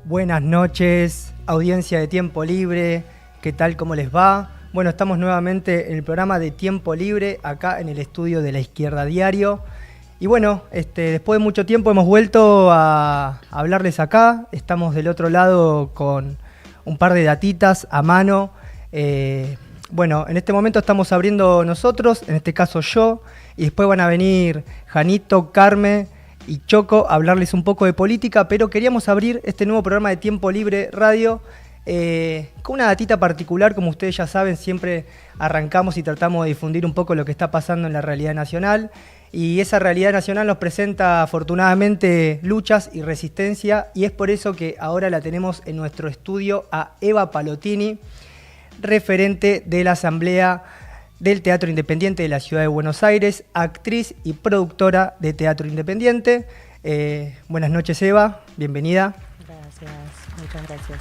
Buenas noches, audiencia de Tiempo Libre, ¿qué tal? ¿Cómo les va? Bueno, estamos nuevamente en el programa de Tiempo Libre, acá en el estudio de La Izquierda Diario. Y bueno, después de mucho tiempo hemos vuelto a hablarles acá. Estamos del otro lado con un par de datitas a mano. Bueno, en este momento estamos abriendo nosotros, en este caso yo, y después van a venir Janito, Carmen y Choco a hablarles un poco de política, pero queríamos abrir este nuevo programa de Tiempo Libre Radio con una datita particular. Como ustedes ya saben, siempre arrancamos y tratamos de difundir un poco lo que está pasando en la realidad nacional, y esa realidad nacional nos presenta afortunadamente luchas y resistencia, y es por eso que ahora la tenemos en nuestro estudio a Eva Palotini, referente de la Asamblea del Teatro Independiente de la Ciudad de Buenos Aires, actriz y productora de Teatro Independiente. Buenas noches, Eva, bienvenida. Gracias, muchas gracias.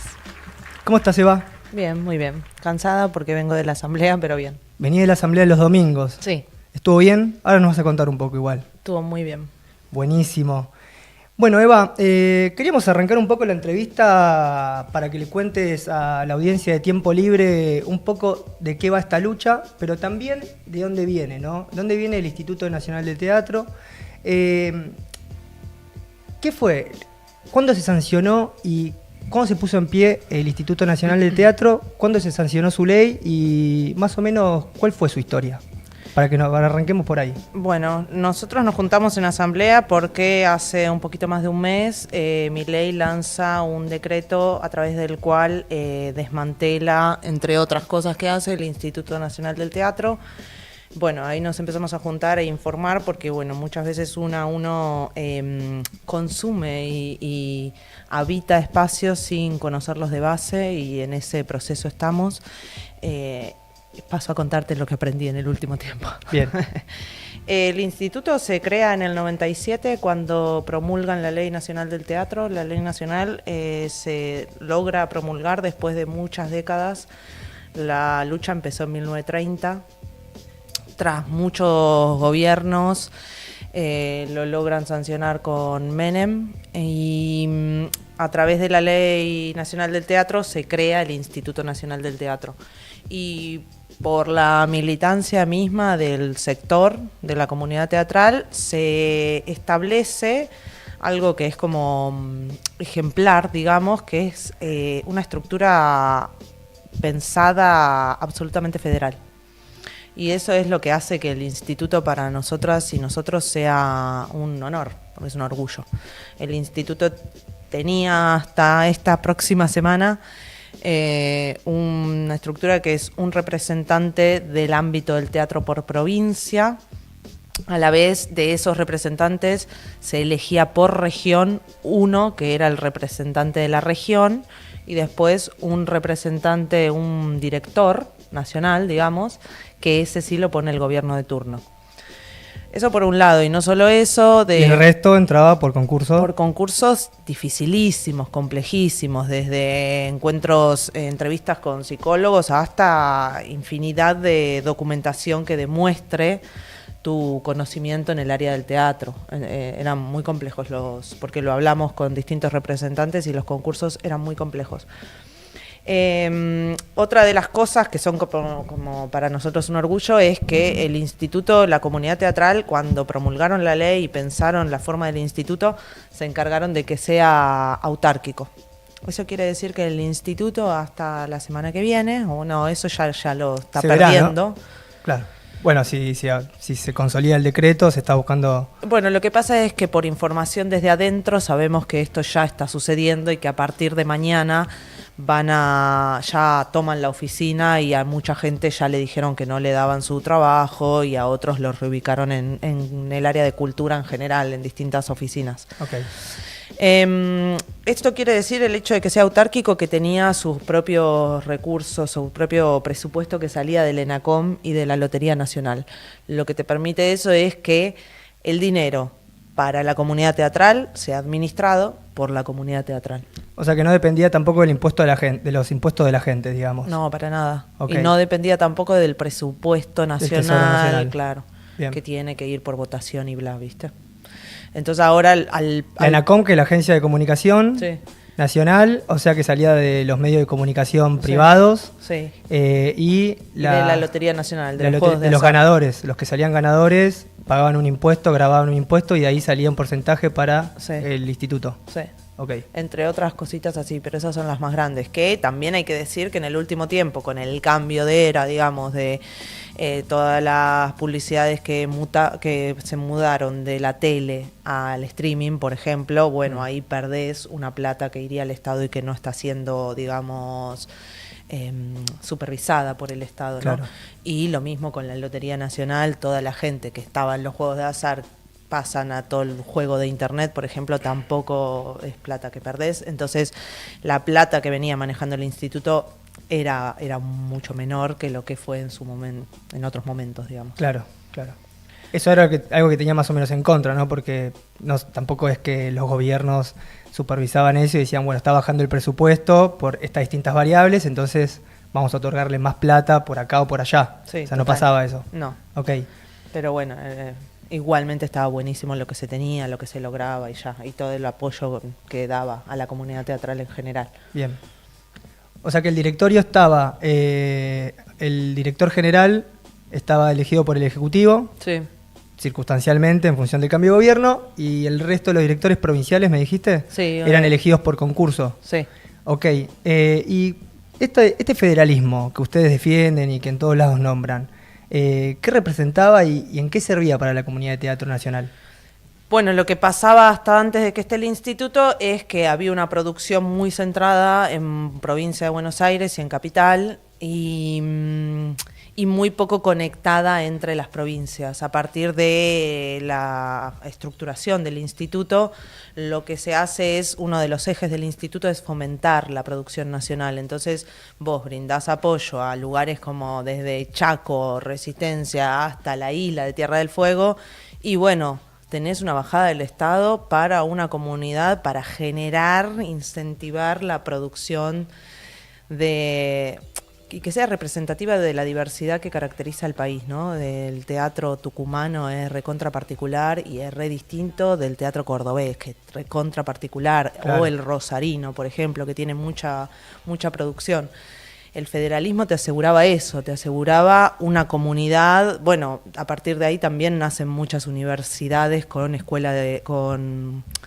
¿Cómo estás, Eva? Bien, muy bien. Cansada porque vengo de la asamblea, pero bien. Vení de la Asamblea de los domingos. Sí. ¿Estuvo bien? Ahora nos vas a contar un poco igual. Estuvo muy bien. Buenísimo. Bueno, Eva, queríamos arrancar un poco la entrevista para que le cuentes a la audiencia de Tiempo Libre un poco de qué va esta lucha, pero también de dónde viene, ¿no? ¿Dónde viene el Instituto Nacional de Teatro? ¿Qué fue? ¿Cuándo se sancionó y cuándo se puso en pie el Instituto Nacional de Teatro? ¿Cuándo se sancionó su ley? Y más o menos, ¿cuál fue su historia? Para que arranquemos por ahí. Bueno, nosotros nos juntamos en asamblea porque hace un poquito más de un mes Milei lanza un decreto a través del cual desmantela, entre otras cosas que hace, el Instituto Nacional del Teatro. Bueno, ahí nos empezamos a juntar e informar porque, bueno, muchas veces uno consume y habita espacios sin conocerlos de base, y en ese proceso estamos. Paso a contarte lo que aprendí en el último tiempo. Bien. El instituto se crea en el 97 cuando promulgan la Ley Nacional del Teatro. La Ley Nacional se logra promulgar después de muchas décadas. La lucha empezó en 1930. Tras muchos gobiernos lo logran sancionar con Menem, y a través de la Ley Nacional del Teatro se crea el Instituto Nacional del Teatro. Y por la militancia misma del sector, de la comunidad teatral, se establece algo que es como ejemplar, digamos, que es una estructura pensada absolutamente federal. Y eso es lo que hace que el instituto para nosotras y nosotros sea un honor, porque es un orgullo. El instituto tenía hasta esta próxima semana una estructura que es un representante del ámbito del teatro por provincia. A la vez de esos representantes se elegía por región uno que era el representante de la región, y después un representante, un director nacional, digamos, que ese sí lo pone el gobierno de turno. Eso por un lado, y no solo eso... ¿Y el resto entraba por concursos? Por concursos dificilísimos, complejísimos, desde encuentros, entrevistas con psicólogos, hasta infinidad de documentación que demuestre tu conocimiento en el área del teatro. Eran muy complejos porque lo hablamos con distintos representantes y los concursos eran muy complejos. Otra de las cosas que son como para nosotros un orgullo es que el instituto, la comunidad teatral, cuando promulgaron la ley y pensaron la forma del instituto, se encargaron de que sea autárquico. Eso quiere decir que el instituto hasta la semana que viene, o no, eso ya lo está perdiendo. ¿No? Claro. Bueno, si se consolida el decreto, se está buscando... Bueno, lo que pasa es que por información desde adentro sabemos que esto ya está sucediendo y que a partir de mañana ya toman la oficina, y a mucha gente ya le dijeron que no le daban su trabajo, y a otros los reubicaron en el área de cultura en general, en distintas oficinas. Okay. Esto quiere decir el hecho de que sea autárquico, que tenía sus propios recursos, su propio presupuesto que salía del ENACOM y de la Lotería Nacional. Lo que te permite eso es que el dinero para la comunidad teatral sea administrado por la comunidad teatral. O sea que no dependía tampoco del impuesto de la gente, de los impuestos de la gente, digamos. No, para nada. Okay. Y no dependía tampoco del presupuesto nacional, claro, bien, que tiene que ir por votación y bla, ¿viste? Entonces ahora la ENACOM, que es la agencia de comunicación. Sí. Nacional, o sea que salía de los medios de comunicación privados. Sí. Y de la Lotería Nacional, de los ganadores. Los que salían ganadores pagaban un impuesto, grababan un impuesto y de ahí salía un porcentaje para el instituto. Sí. Okay. Entre otras cositas así, pero esas son las más grandes. Que también hay que decir que en el último tiempo, con el cambio de era, digamos, de todas las publicidades que se mudaron de la tele al streaming, por ejemplo, bueno, ahí perdés una plata que iría al Estado y que no está siendo, digamos, supervisada por el Estado, ¿no? Claro. Y lo mismo con la Lotería Nacional, toda la gente que estaba en los juegos de azar pasan a todo el juego de internet, por ejemplo, tampoco es plata que perdés. Entonces, la plata que venía manejando el instituto era mucho menor que lo que fue en su momento, en otros momentos, digamos. Claro. Eso era algo que tenía más o menos en contra, ¿no? Porque tampoco es que los gobiernos supervisaban eso y decían, bueno, está bajando el presupuesto por estas distintas variables, entonces vamos a otorgarle más plata por acá o por allá. Sí, o sea, no pasaba eso. No. Ok. Pero bueno, igualmente estaba buenísimo lo que se tenía, lo que se lograba y todo el apoyo que daba a la comunidad teatral en general. Bien. O sea que el directorio estaba, el director general estaba elegido por el Ejecutivo, sí, circunstancialmente en función del cambio de gobierno, y el resto de los directores provinciales, ¿me dijiste? Sí. Eran elegidos por concurso. Sí. Ok. Y este federalismo que ustedes defienden y que en todos lados nombran, ¿qué representaba y en qué servía para la comunidad de teatro nacional? Bueno, lo que pasaba hasta antes de que esté el instituto es que había una producción muy centrada en provincia de Buenos Aires y en capital y muy poco conectada entre las provincias. A partir de la estructuración del instituto, lo que se hace es, uno de los ejes del instituto es fomentar la producción nacional. Entonces vos brindás apoyo a lugares como desde Chaco, Resistencia, hasta la isla de Tierra del Fuego y bueno, tenés una bajada del Estado para una comunidad para generar, incentivar la producción y que sea representativa de la diversidad que caracteriza al país, ¿no? Del teatro tucumano es recontra particular y es re distinto del teatro cordobés, que es recontra particular, claro. O el rosarino, por ejemplo, que tiene mucha producción. El federalismo te aseguraba eso, te aseguraba una comunidad. Bueno, a partir de ahí también nacen muchas universidades con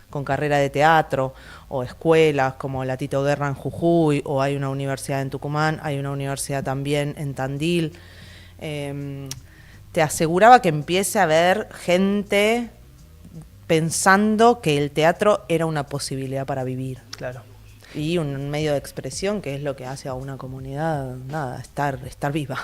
con carrera de teatro, o escuelas como la Tito Guerra en Jujuy, o hay una universidad en Tucumán, hay una universidad también en Tandil. Te aseguraba que empiece a haber gente pensando que el teatro era una posibilidad para vivir. Claro. Y un medio de expresión que es lo que hace a una comunidad, estar viva.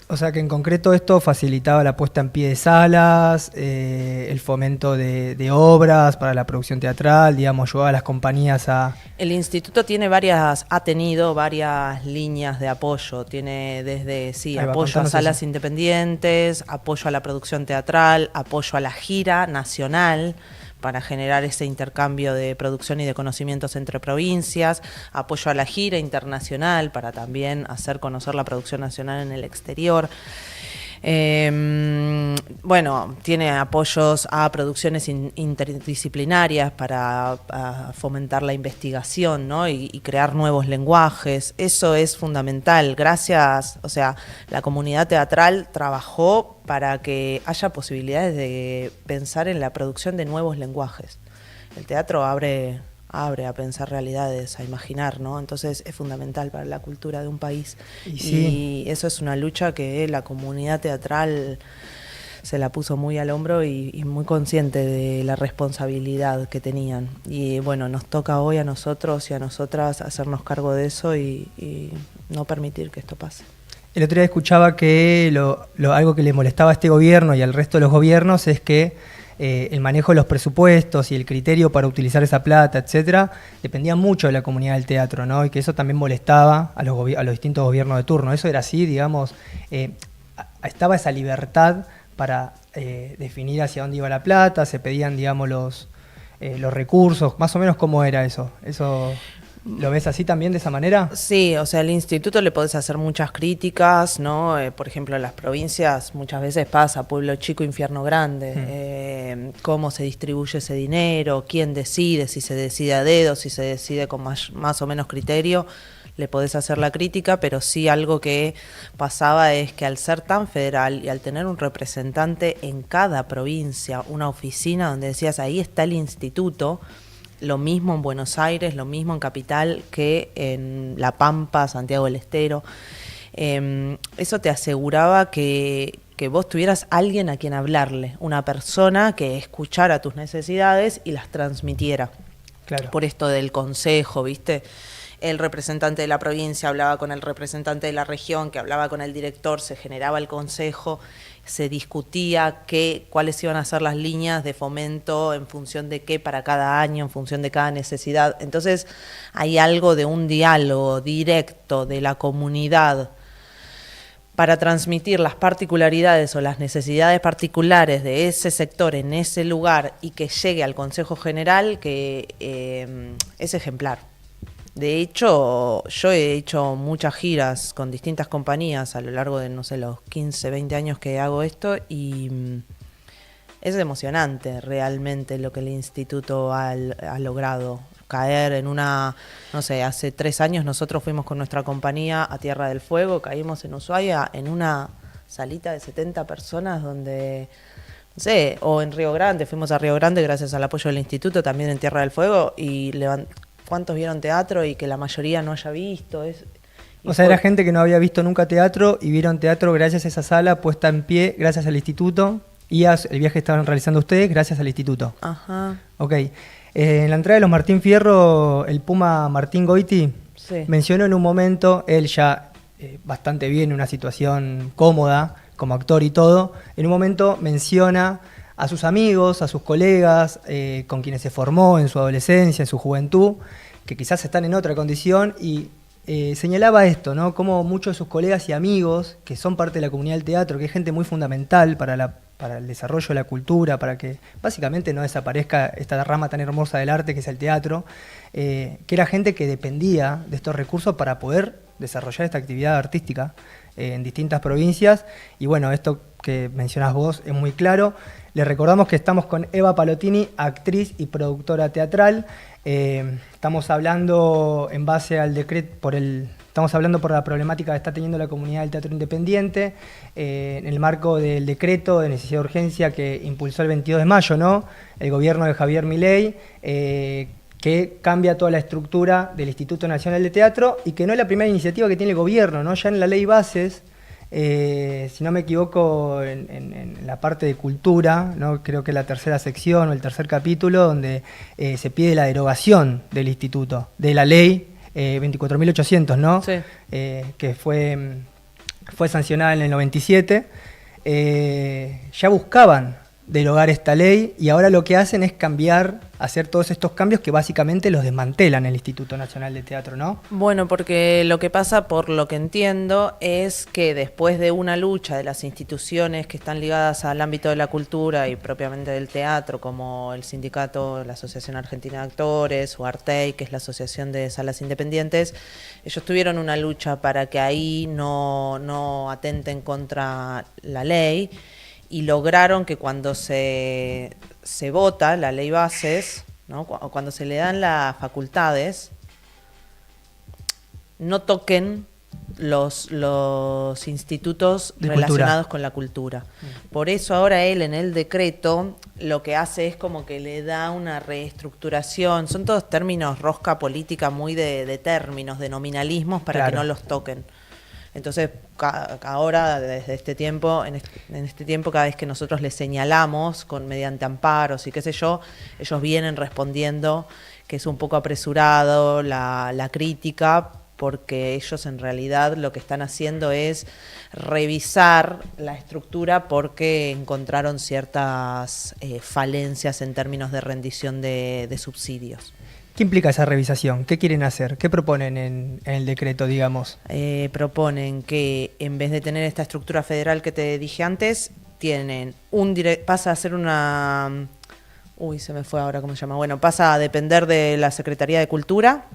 O sea que en concreto esto facilitaba la puesta en pie de salas, el fomento de obras para la producción teatral, digamos, ayudaba a las compañías a... El instituto ha tenido varias líneas de apoyo, tiene desde, apoyo a salas eso. Independientes, apoyo a la producción teatral, apoyo a la gira nacional, para generar ese intercambio de producción y de conocimientos entre provincias, apoyo a la gira internacional para también hacer conocer la producción nacional en el exterior. Bueno, tiene apoyos a producciones interdisciplinarias para fomentar la investigación, ¿no? y crear nuevos lenguajes. Eso es fundamental. La comunidad teatral trabajó para que haya posibilidades de pensar en la producción de nuevos lenguajes. El teatro abre a pensar realidades, a imaginar, ¿no? Entonces es fundamental para la cultura de un país. Y eso es una lucha que la comunidad teatral se la puso muy al hombro y muy consciente de la responsabilidad que tenían. Y bueno, nos toca hoy a nosotros y a nosotras hacernos cargo de eso y no permitir que esto pase. El otro día escuchaba que algo que le molestaba a este gobierno y al resto de los gobiernos es que el manejo de los presupuestos y el criterio para utilizar esa plata, etcétera, dependía mucho de la comunidad del teatro, ¿no? Y que eso también molestaba a los distintos gobiernos de turno. Eso era así, digamos, estaba esa libertad para definir hacia dónde iba la plata, se pedían, digamos, los recursos, más o menos cómo era eso. ¿Lo ves así también, de esa manera? Sí, o sea, al instituto le podés hacer muchas críticas, ¿no? Por ejemplo, en las provincias muchas veces pasa pueblo chico, infierno grande, cómo se distribuye ese dinero, quién decide, si se decide a dedo, si se decide con más o menos criterio, le podés hacer la crítica, pero sí algo que pasaba es que al ser tan federal y al tener un representante en cada provincia, una oficina donde decías, ahí está el instituto. Lo mismo en Buenos Aires, lo mismo en Capital que en La Pampa, Santiago del Estero. Eso te aseguraba que vos tuvieras alguien a quien hablarle, una persona que escuchara tus necesidades y las transmitiera. Claro. Por esto del consejo, ¿viste? El representante de la provincia hablaba con el representante de la región, que hablaba con el director, se generaba el consejo, se discutía cuáles iban a ser las líneas de fomento en función de qué para cada año, en función de cada necesidad. Entonces hay algo de un diálogo directo de la comunidad para transmitir las particularidades o las necesidades particulares de ese sector en ese lugar y que llegue al Consejo General, que es ejemplar. De hecho, yo he hecho muchas giras con distintas compañías a lo largo de, no sé, los 15, 20 años que hago esto y es emocionante realmente lo que el instituto ha logrado. Caer en una, no sé, hace 3 años nosotros fuimos con nuestra compañía a Tierra del Fuego, caímos en Ushuaia en una salita de 70 personas donde, no sé, o en Río Grande, fuimos a Río Grande gracias al apoyo del instituto, también en Tierra del Fuego, y ¿cuántos vieron teatro y que la mayoría no haya visto? O sea, era gente que no había visto nunca teatro y vieron teatro gracias a esa sala puesta en pie, gracias al instituto, y el viaje que estaban realizando ustedes gracias al instituto. Ajá. Ok. En la entrada de los Martín Fierro, el Puma Martín Goiti mencionó en un momento, él ya bastante bien, en una situación cómoda, como actor y todo, en un momento menciona a sus amigos, a sus colegas, con quienes se formó en su adolescencia, en su juventud, que quizás están en otra condición, y señalaba esto, ¿no? Como muchos de sus colegas y amigos, que son parte de la comunidad del teatro, que es gente muy fundamental para el desarrollo de la cultura, para que básicamente no desaparezca esta rama tan hermosa del arte que es el teatro, que era gente que dependía de estos recursos para poder desarrollar esta actividad artística en distintas provincias. Y bueno, esto que mencionás vos es muy claro. Les recordamos que estamos con Eva Palotini, actriz y productora teatral. Estamos hablando en base al decreto, estamos hablando por la problemática que está teniendo la comunidad del teatro independiente, en el marco del decreto de necesidad de urgencia que impulsó el 22 de mayo, ¿no? El gobierno de Javier Milei, que cambia toda la estructura del Instituto Nacional de Teatro y que no es la primera iniciativa que tiene el gobierno, ¿no? Ya en la ley bases, si no me equivoco, en la parte de cultura, ¿no? Creo que la tercera sección o el tercer capítulo, donde se pide la derogación del instituto, de la ley 24.800, ¿no? Sí. Que fue sancionada en el 97. Ya buscaban derogar esta ley y ahora lo que hacen es hacer todos estos cambios que básicamente los desmantelan el Instituto Nacional de Teatro, ¿no? Bueno, porque lo que pasa, por lo que entiendo, es que después de una lucha de las instituciones que están ligadas al ámbito de la cultura y propiamente del teatro, como el sindicato, la Asociación Argentina de Actores, o ARTEI, que es la Asociación de Salas Independientes, ellos tuvieron una lucha para que ahí no atenten contra la ley, y lograron que cuando se vota la ley bases, ¿no? Cuando se le dan las facultades, no toquen los institutos relacionados con la cultura. Por eso ahora él en el decreto lo que hace es como que le da una reestructuración, son todos términos rosca política muy de términos, de nominalismos para que no los toquen. Entonces, ahora, desde este tiempo, en este tiempo, cada vez que nosotros les señalamos mediante amparos y qué sé yo, ellos vienen respondiendo que es un poco apresurado la crítica, porque ellos en realidad lo que están haciendo es revisar la estructura porque encontraron ciertas falencias en términos de rendición de subsidios. ¿Qué implica esa revisación? ¿Qué quieren hacer? ¿Qué proponen en el decreto, digamos? Proponen que en vez de tener esta estructura federal que te dije antes, pasa a ser una... se me fue ahora cómo se llama. Bueno, pasa a depender de la Secretaría de Cultura,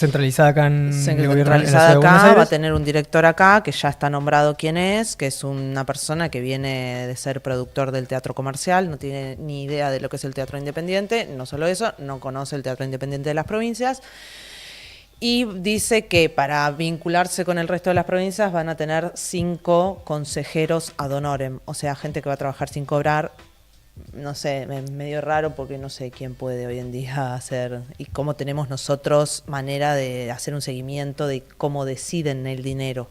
Centralizada acá en el gobierno, en la Centralizada ciudad de Buenos acá, va a Aires. tener un director acá, que ya está nombrado quién es, que es una persona que viene de ser productor del teatro comercial, no tiene ni idea de lo que es el teatro independiente, no solo eso, no conoce el teatro independiente de las provincias. Y dice que para vincularse con el resto de las provincias van a tener 5 consejeros ad honorem, o sea, gente que va a trabajar sin cobrar. No sé, medio raro porque no sé quién puede hoy en día hacer y cómo tenemos nosotros manera de hacer un seguimiento de cómo deciden el dinero.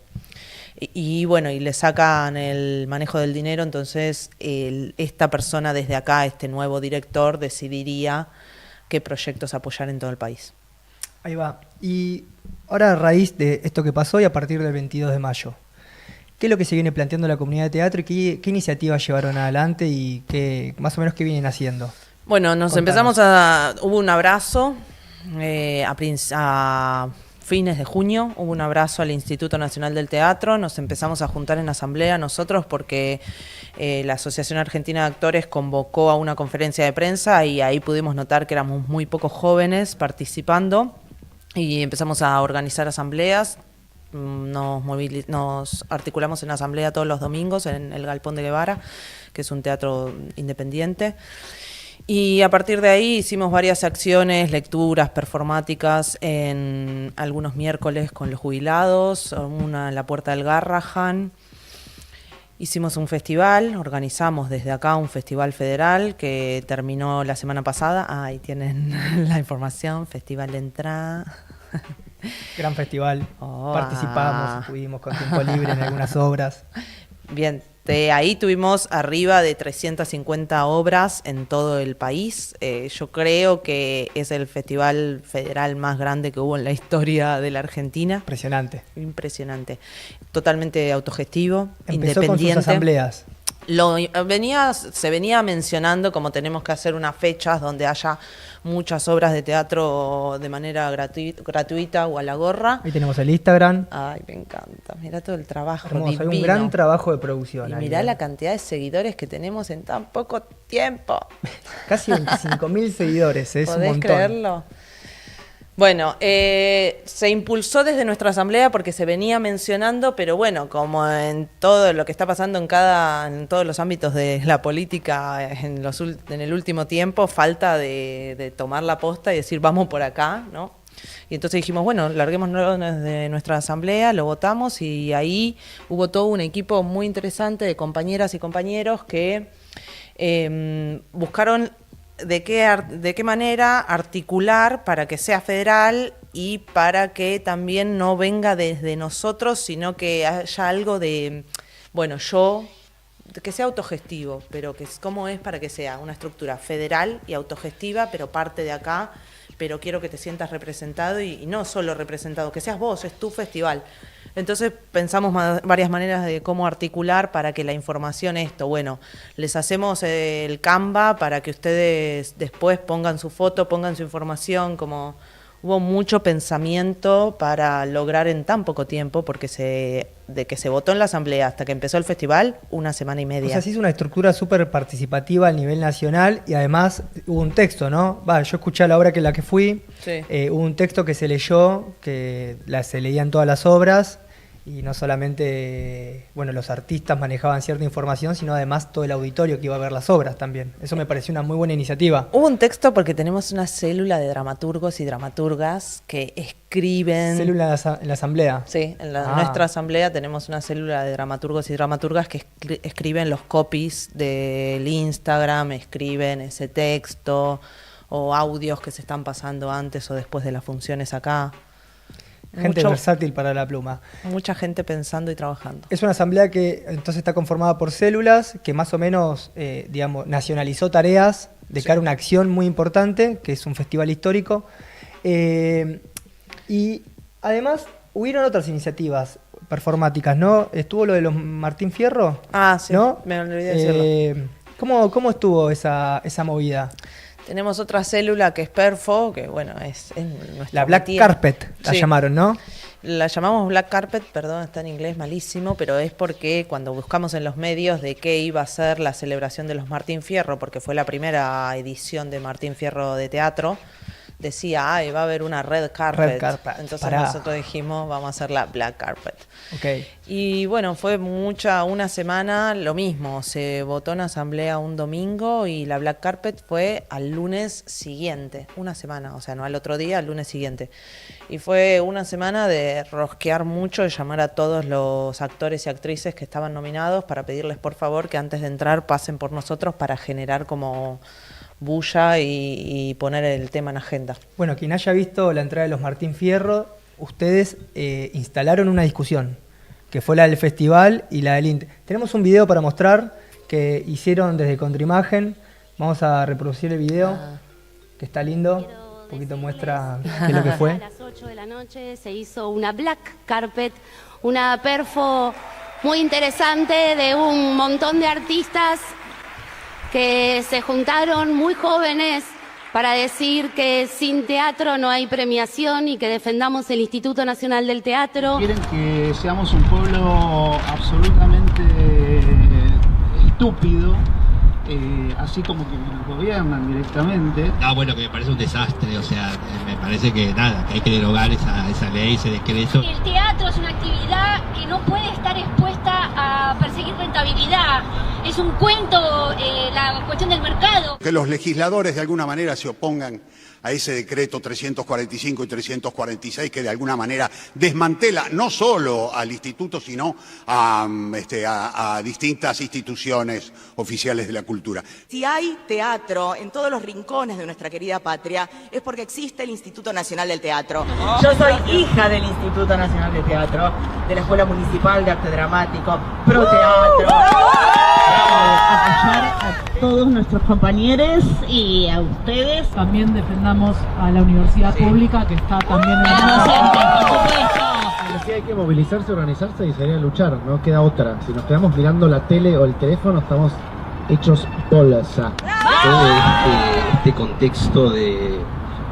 Y bueno, y le sacan el manejo del dinero, entonces esta persona desde acá, este nuevo director, decidiría qué proyectos apoyar en todo el país. Ahí va. Y ahora, a raíz de esto que pasó y a partir del 22 de mayo, ¿qué es lo que se viene planteando la comunidad de teatro y qué iniciativas llevaron adelante y qué más o menos qué vienen haciendo? Bueno, hubo un abrazo a fines de junio, hubo un abrazo al Instituto Nacional del Teatro, nos empezamos a juntar en asamblea nosotros porque la Asociación Argentina de Actores convocó a una conferencia de prensa y ahí pudimos notar que éramos muy pocos jóvenes participando y empezamos a organizar asambleas. Nos articulamos en asamblea todos los domingos en el Galpón de Guevara, que es un teatro independiente. Y a partir de ahí hicimos varias acciones, lecturas performáticas en algunos miércoles con los jubilados, una en la Puerta del Garrahan. Hicimos un festival, organizamos desde acá un festival federal que terminó la semana pasada. Ahí tienen la información, Festival de Entrada. Gran festival, participamos, estuvimos con tiempo libre en algunas obras. Bien, ahí tuvimos arriba de 350 obras en todo el país. Yo creo que es el festival federal más grande que hubo en la historia de la Argentina. Impresionante. Impresionante. Totalmente autogestivo, Empezó independiente. con sus asambleas. Se venía mencionando como tenemos que hacer unas fechas donde haya muchas obras de teatro de manera gratuita o a la gorra. Ahí tenemos el Instagram. Ay, me encanta. Mirá todo el trabajo. Hermoso, hay un divino. gran trabajo de producción. Y ahí, mirá la cantidad de seguidores que tenemos en tan poco tiempo. Casi 25.000 seguidores, es un ¿Podés montón. creerlo? Bueno, se impulsó desde nuestra asamblea porque se venía mencionando, pero bueno, como en todo lo que está pasando en todos los ámbitos de la política en el último tiempo, falta de tomar la posta y decir vamos por acá, ¿no? Y entonces dijimos, bueno, larguémonos de nuestra asamblea, lo votamos y ahí hubo todo un equipo muy interesante de compañeras y compañeros que buscaron de qué manera articular para que sea federal y para que también no venga desde nosotros, sino que haya algo de, bueno, que sea autogestivo, pero que cómo es para que sea una estructura federal y autogestiva, pero parte de acá, pero quiero que te sientas representado y no solo representado, que seas vos, es tu festival. Entonces pensamos varias maneras de cómo articular para que la información les hacemos el Canva para que ustedes después pongan su foto, pongan su información, como hubo mucho pensamiento para lograr en tan poco tiempo, porque de que se votó en la asamblea hasta que empezó el festival, 1 semana y media. O sea, se hizo una estructura súper participativa a nivel nacional y además hubo un texto, ¿no? Yo escuché a la obra que fui, Sí. Hubo un texto que se leyó, que se leían todas las obras y no solamente, los artistas manejaban cierta información, sino además todo el auditorio que iba a ver las obras también. Eso me pareció una muy buena iniciativa. Hubo un texto porque tenemos una célula de dramaturgos y dramaturgas que escriben. ¿Célula en la asamblea? Sí, en nuestra asamblea tenemos una célula de dramaturgos y dramaturgas que escriben los copies del Instagram, escriben ese texto o audios que se están pasando antes o después de las funciones acá. Gente versátil para la pluma. Mucha gente pensando y trabajando. Es una asamblea que entonces está conformada por células que más o menos, nacionalizó tareas de cara a una acción muy importante, que es un festival histórico. Y además hubieron otras iniciativas performáticas, ¿no? Estuvo lo de los Martín Fierro. Ah, sí, ¿no? me olvidé decirlo. ¿Cómo estuvo esa movida? Tenemos otra célula que es Perfo, que es nuestra La Black Carpet, la llamaron, ¿no? La llamamos Black Carpet, perdón, está en inglés malísimo, pero es porque cuando buscamos en los medios de qué iba a ser la celebración de los Martín Fierro, porque fue la primera edición de Martín Fierro de teatro, decía, ay, va a haber una red carpet. Red carpet. Entonces nosotros dijimos, vamos a hacer la black carpet. Okay. Y bueno, fue una semana lo mismo. Se votó en asamblea un domingo y la black carpet fue al lunes siguiente. Una semana, o sea, no al otro día, al lunes siguiente. Y fue una semana de rosquear mucho, de llamar a todos los actores y actrices que estaban nominados para pedirles por favor que antes de entrar pasen por nosotros para generar como bulla y poner el tema en agenda. Bueno, quien haya visto la entrada de los Martín Fierro, ustedes instalaron una discusión, que fue la del festival y la del INT. Tenemos un video para mostrar que hicieron desde Contraimagen. Vamos a reproducir el video, que está lindo. Un poquito muestra qué es lo que fue. A las 8 de la noche se hizo una black carpet, una perfo muy interesante de un montón de artistas que se juntaron muy jóvenes para decir que sin teatro no hay premiación y que defendamos el Instituto Nacional del Teatro. Quieren que seamos un pueblo absolutamente estúpido, así como que nos gobiernan directamente. Bueno, que me parece un desastre, o sea, me parece que nada, que hay que derogar esa ley, ese decreto. El teatro es una actividad que no puede estar expuesta a perseguir rentabilidad. Es un cuento, la cuestión del mercado. Que los legisladores de alguna manera se opongan a ese decreto 345 y 346 que de alguna manera desmantela no solo al instituto, sino a distintas instituciones oficiales de la cultura. Si hay teatro en todos los rincones de nuestra querida patria, es porque existe el Instituto Nacional del Teatro. Yo soy hija del Instituto Nacional de Teatro, de la Escuela Municipal de Arte Dramático, Pro Teatro. Apoyar a todos nuestros compañeros y a ustedes. También defendamos a la universidad pública que está también en Si hay que movilizarse, organizarse y salir a luchar, no queda otra. Si nos quedamos mirando la tele o el teléfono, estamos hechos bolsa. Todo este contexto de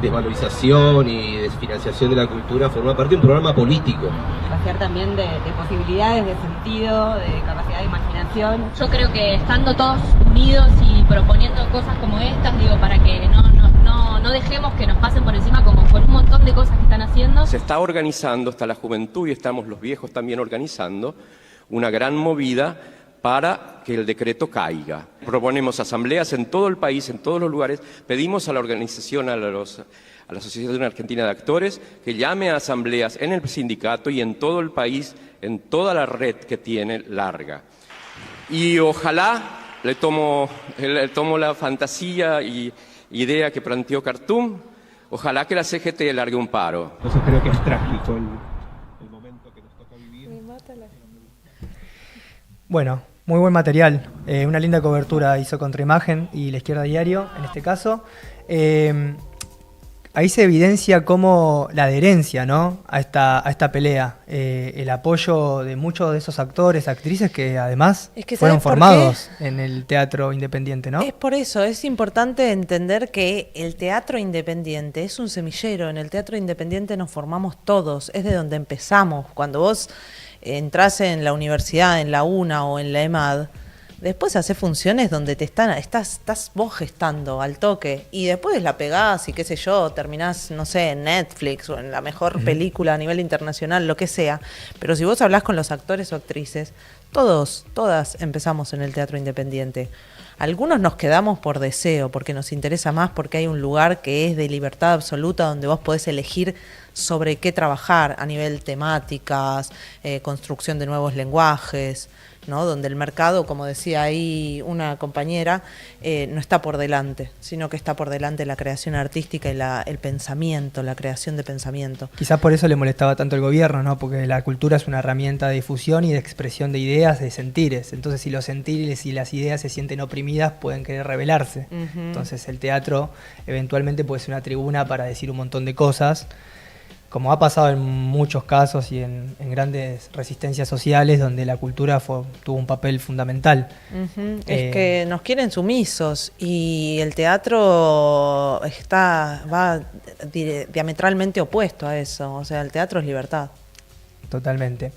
desvalorización y desfinanciación de la cultura forma parte de un programa político. Vaciar también de posibilidades, de sentido, de capacidad de imaginación. Yo creo que estando todos unidos y proponiendo cosas como estas, para que no dejemos que nos pasen por encima como con un montón de cosas que están haciendo. Se está organizando, está la juventud y estamos los viejos también organizando una gran movida para que el decreto caiga. Proponemos asambleas en todo el país, en todos los lugares, pedimos a la organización, a la Asociación Argentina de Actores, que llame a asambleas en el sindicato y en todo el país, en toda la red que tiene larga. Y ojalá, le tomo la fantasía y idea que planteó Cartoon, ojalá que la CGT largue un paro. Entonces creo que es trágico el momento que nos toca vivir. Bueno, muy buen material, una linda cobertura hizo Contraimagen y La Izquierda Diario, en este caso. Ahí se evidencia cómo la adherencia, ¿no?, a esta pelea, el apoyo de muchos de esos actores, actrices que además fueron formados en el teatro independiente, ¿no? Es por eso, es importante entender que el teatro independiente es un semillero. En el teatro independiente nos formamos todos, es de donde empezamos. Cuando vos entras en la universidad, en la UNA o en la EMAD, después haces funciones donde estás vos gestando al toque y después la pegás y qué sé yo, terminás, no sé, en Netflix o en la mejor película a nivel internacional, lo que sea. Pero si vos hablás con los actores o actrices, todas empezamos en el teatro independiente. Algunos nos quedamos por deseo, porque nos interesa más, porque hay un lugar que es de libertad absoluta donde vos podés elegir sobre qué trabajar a nivel temáticas, construcción de nuevos lenguajes, ¿no? Donde el mercado, como decía ahí una compañera, no está por delante, sino que está por delante la creación artística y el pensamiento, la creación de pensamiento. Quizás por eso le molestaba tanto el gobierno, ¿no? Porque la cultura es una herramienta de difusión y de expresión de ideas, de sentires. Entonces, si los sentires y las ideas se sienten oprimidas, pueden querer rebelarse. Entonces, el teatro eventualmente puede ser una tribuna para decir un montón de cosas, como ha pasado en muchos casos y en grandes resistencias sociales donde la cultura tuvo un papel fundamental. Es que nos quieren sumisos y el teatro va diametralmente opuesto a eso. O sea, el teatro es libertad. Totalmente.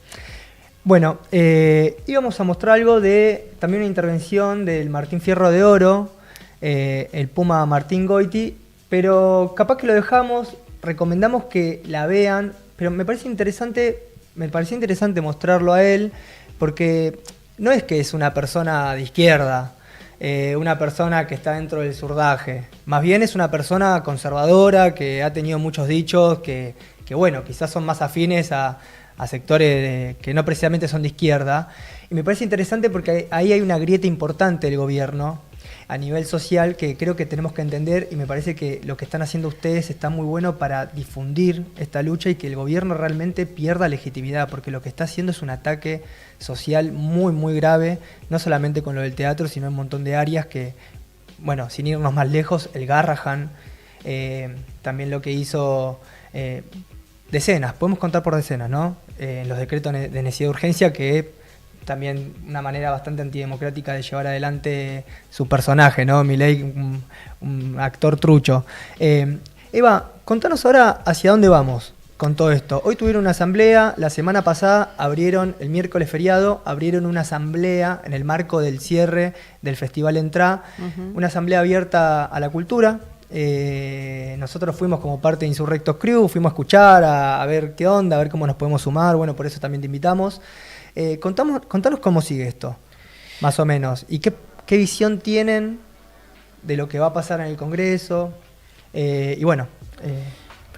Bueno, íbamos a mostrar algo de también una intervención del Martín Fierro de Oro, el Puma Martín Goiti, pero capaz que lo dejamos, recomendamos que la vean, pero me pareció interesante mostrarlo a él, porque no es que es una persona de izquierda, una persona que está dentro del zurdaje, más bien es una persona conservadora que ha tenido muchos dichos que bueno, quizás son más afines a sectores que no precisamente son de izquierda, y me parece interesante porque ahí hay una grieta importante del gobierno a nivel social que creo que tenemos que entender, y me parece que lo que están haciendo ustedes está muy bueno para difundir esta lucha y que el gobierno realmente pierda legitimidad, porque lo que está haciendo es un ataque social muy, muy grave, no solamente con lo del teatro, sino en un montón de áreas que, bueno, sin irnos más lejos, el Garrahan, también lo que hizo decenas, podemos contar por decenas, ¿no? Los decretos de necesidad de urgencia, que también una manera bastante antidemocrática de llevar adelante su personaje, ¿no? Milei, un actor trucho. Eva, contanos ahora hacia dónde vamos con todo esto. Hoy tuvieron una asamblea, la semana pasada abrieron, el miércoles feriado, abrieron una asamblea en el marco del cierre del Festival Entrá, una asamblea abierta a la cultura. Nosotros fuimos como parte de Insurrectos Crew, fuimos a escuchar, a ver qué onda, a ver cómo nos podemos sumar, bueno, por eso también te invitamos. Contanos cómo sigue esto, más o menos, y qué visión tienen de lo que va a pasar en el Congreso, y bueno.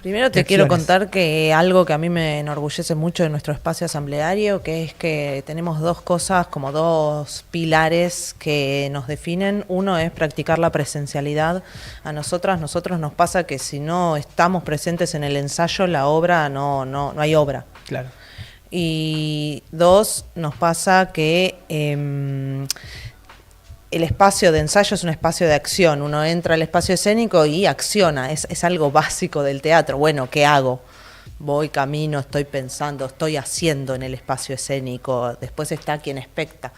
Primero te quiero contar que algo que a mí me enorgullece mucho de nuestro espacio asambleario, que es que tenemos dos cosas, como dos pilares que nos definen. Uno es practicar la presencialidad. A nosotros nos pasa que si no estamos presentes en el ensayo, la obra no hay obra. Claro. Y dos, nos pasa que el espacio de ensayo es un espacio de acción. Uno entra al espacio escénico y acciona, es algo básico del teatro. Bueno, ¿qué hago? Voy, camino, estoy pensando, estoy haciendo en el espacio escénico. Después está quien especta.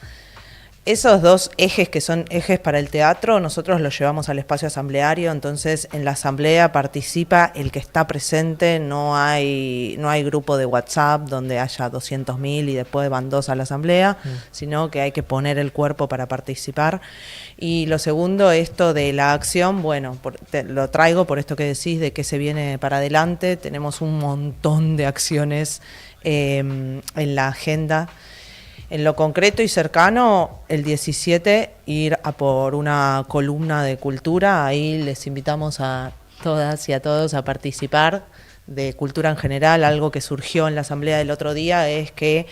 Esos dos ejes que son ejes para el teatro, nosotros los llevamos al espacio asambleario, entonces en la asamblea participa el que está presente, no hay grupo de WhatsApp donde haya 200.000 y después van 2 a la asamblea, sino que hay que poner el cuerpo para participar. Y lo segundo, esto de la acción, bueno, lo traigo por esto que decís de que se viene para adelante, tenemos un montón de acciones en la agenda. En lo concreto y cercano, el 17 ir a por una columna de cultura, ahí les invitamos a todas y a todos a participar de cultura en general. Algo que surgió en la asamblea del otro día es que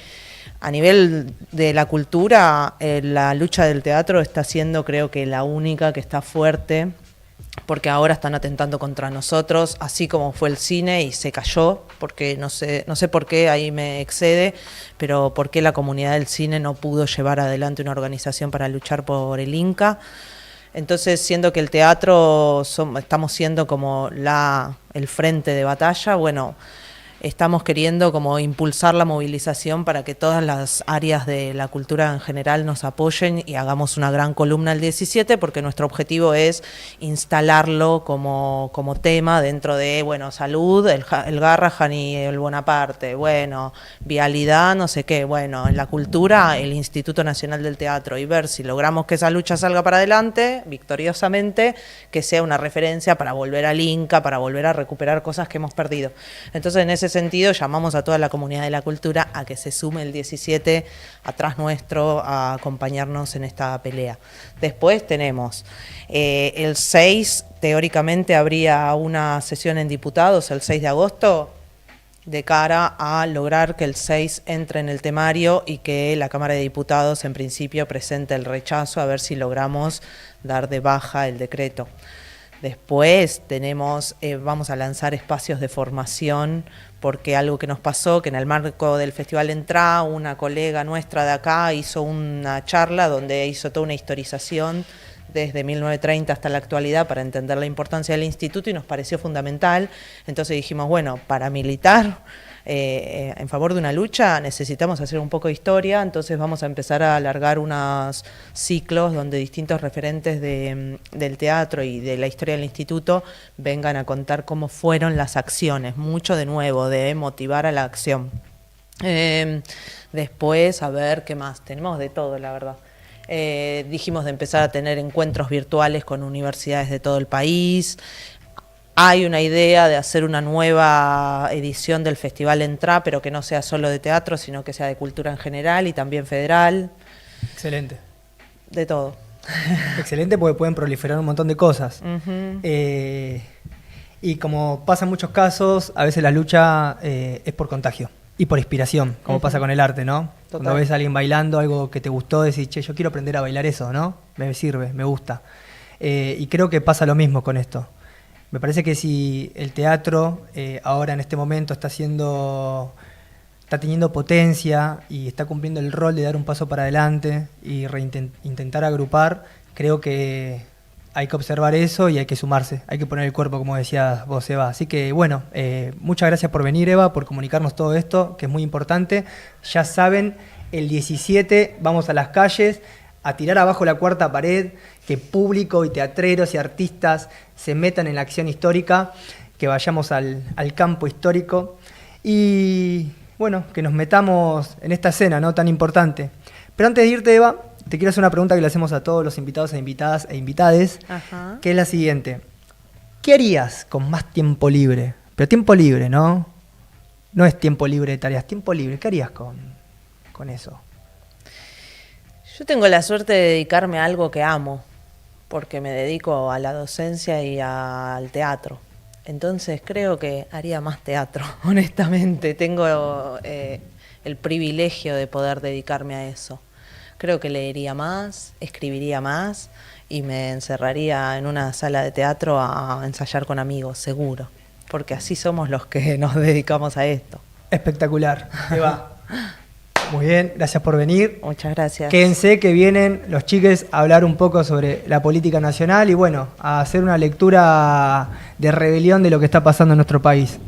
a nivel de la cultura, la lucha del teatro está siendo, creo que, la única que está fuerte, porque ahora están atentando contra nosotros, así como fue el cine y se cayó, porque no sé por qué, ahí me excede, pero por qué la comunidad del cine no pudo llevar adelante una organización para luchar por el Inca. Entonces, siendo que el teatro estamos siendo como el frente de batalla, bueno, estamos queriendo como impulsar la movilización para que todas las áreas de la cultura en general nos apoyen y hagamos una gran columna el 17, porque nuestro objetivo es instalarlo como tema dentro de, bueno, salud, el Garrahan y el Bonaparte, bueno, vialidad, no sé qué, bueno, en la cultura, el Instituto Nacional del Teatro, y ver si logramos que esa lucha salga para adelante, victoriosamente, que sea una referencia para volver al Inca, para volver a recuperar cosas que hemos perdido. Entonces, en ese sentido, llamamos a toda la comunidad de la cultura a que se sume el 17 atrás nuestro a acompañarnos en esta pelea. Después tenemos el 6, teóricamente habría una sesión en diputados el 6 de agosto, de cara a lograr que el 6 entre en el temario y que la Cámara de Diputados en principio presente el rechazo, a ver si logramos dar de baja el decreto. Después vamos a lanzar espacios de formación, porque algo que nos pasó, que en el marco del Festival Entrá, una colega nuestra de acá hizo una charla donde hizo toda una historización desde 1930 hasta la actualidad para entender la importancia del instituto, y nos pareció fundamental. Entonces dijimos, bueno, para militar en favor de una lucha necesitamos hacer un poco de historia, entonces vamos a empezar a alargar unos ciclos donde distintos referentes del teatro y de la historia del instituto vengan a contar cómo fueron las acciones, mucho de nuevo, de motivar a la acción. Después, a ver qué más, tenemos de todo, la verdad. Dijimos de empezar a tener encuentros virtuales con universidades de todo el país. Hay una idea de hacer una nueva edición del Festival Entrá, pero que no sea solo de teatro, sino que sea de cultura en general y también federal. Excelente. De todo. Excelente, porque pueden proliferar un montón de cosas. Y como pasa en muchos casos, a veces la lucha es por contagio y por inspiración, como pasa con el arte, ¿no? Total. Cuando ves a alguien bailando algo que te gustó, decís, che, yo quiero aprender a bailar eso, ¿no? Me sirve, me gusta. Y creo que pasa lo mismo con esto. Me parece que si el teatro ahora en este momento está teniendo potencia y está cumpliendo el rol de dar un paso para adelante y intentar agrupar, creo que hay que observar eso y hay que sumarse, hay que poner el cuerpo, como decías vos, Eva. Así que bueno, muchas gracias por venir, Eva, por comunicarnos todo esto, que es muy importante. Ya saben, el 17 vamos a las calles a tirar abajo la cuarta pared, que público y teatreros y artistas se metan en la acción histórica, que vayamos al campo histórico y bueno, que nos metamos en esta escena, ¿no?, tan importante. Pero antes de irte, Eva, te quiero hacer una pregunta que le hacemos a todos los invitados e invitadas e invitades, que es la siguiente. ¿Qué harías con más tiempo libre? Pero tiempo libre, ¿no? No es tiempo libre de tareas, tiempo libre. ¿Qué harías con eso? Yo tengo la suerte de dedicarme a algo que amo, porque me dedico a la docencia y al teatro. Entonces creo que haría más teatro, honestamente. Tengo el privilegio de poder dedicarme a eso. Creo que leería más, escribiría más y me encerraría en una sala de teatro a ensayar con amigos, seguro. Porque así somos los que nos dedicamos a esto. Espectacular, Eva. Muy bien, gracias por venir. Muchas gracias. Quédense que vienen los chiques a hablar un poco sobre la política nacional y bueno, a hacer una lectura de rebelión de lo que está pasando en nuestro país.